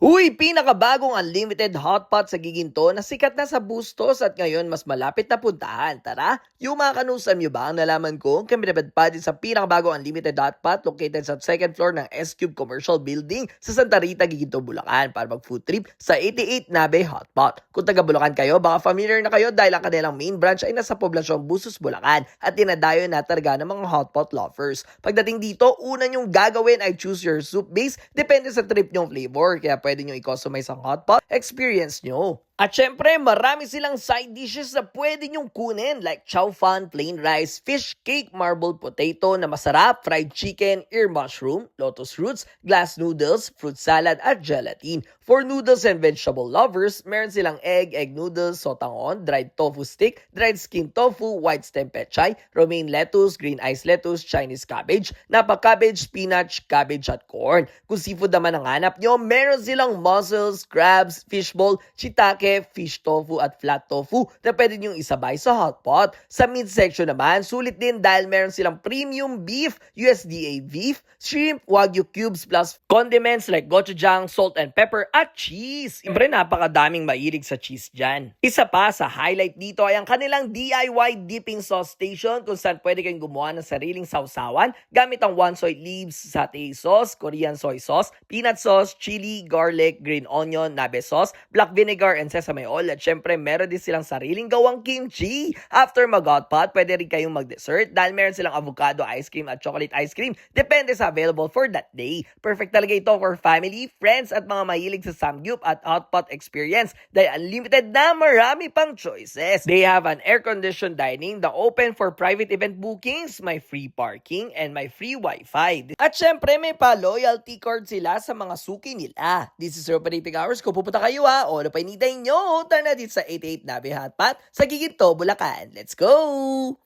Uy, pinakabagong unlimited hotpot sa Giginto na sikat na sa Bustos at ngayon mas malapit na puntahan. Tara, yung mga kanusan nyo ba ang nalaman ko? Kami napadpad sa pinakabagong unlimited hotpot located sa second floor ng S-Cube Commercial Building sa Santa Rita, Giginto, Bulacan para mag-food trip sa 88 Nabe Hotpot. Kung taga Bulacan kayo, baka familiar na kayo dahil ang kanilang main branch ay nasa poblasyong Bustos, Bulacan at dinadayo na talaga ng mga hotpot lovers. Pagdating dito, una nyong gagawin ay choose your soup base depende sa trip nyong flavor. Kaya pwede nyo i-customize ang hotpot experience nyo. At syempre, marami silang side dishes na pwede nyong kunin like chow fan, plain rice, fish cake, marbled potato na masarap, fried chicken, ear mushroom, lotus roots, glass noodles, fruit salad at gelatin. For noodles and vegetable lovers, meron silang egg noodles, sotangon, dried tofu stick, dried skin tofu, white stem pechay, romaine lettuce, green iced lettuce, Chinese cabbage, napa cabbage, spinach, cabbage at corn. Kung seafood naman ang hanap nyo, meron silang mussels, crabs, fishball, shiitake, fish tofu at flat tofu na pwede nyong isabay sa hotpot. Sa meat section naman, sulit din dahil meron silang premium beef, USDA beef, shrimp, wagyu cubes plus condiments like gochujang, salt and pepper at cheese. Siyempre, napakadaming mairig sa cheese dyan. Isa pa sa highlight dito ay ang kanilang DIY dipping sauce station kung saan pwede kayong gumawa ng sariling sausawan gamit ang one soy leaves, satay sauce, Korean soy sauce, peanut sauce, chili, garlic, green onion, nabe sauce, black vinegar, and sesame oil. At syempre, meron din silang sariling gawang kimchi. After mag-hotpot, pwede rin kayong mag-dessert dahil meron silang avocado ice cream at chocolate ice cream. Depende sa available for that day. Perfect talaga ito for family, friends, at mga mahilig sa samgyup at hotpot experience dahil unlimited na marami pang choices. They have an air-conditioned dining, the open for private event bookings, may free parking, and may free wifi. At syempre, may pa-loyalty card sila sa mga suki nila. This is your operating hours. Kung pupunta kayo o ano pa initay nyo, tara na dito sa 88 Nabe Hotpot sa Giginto, Bulacan. Let's go!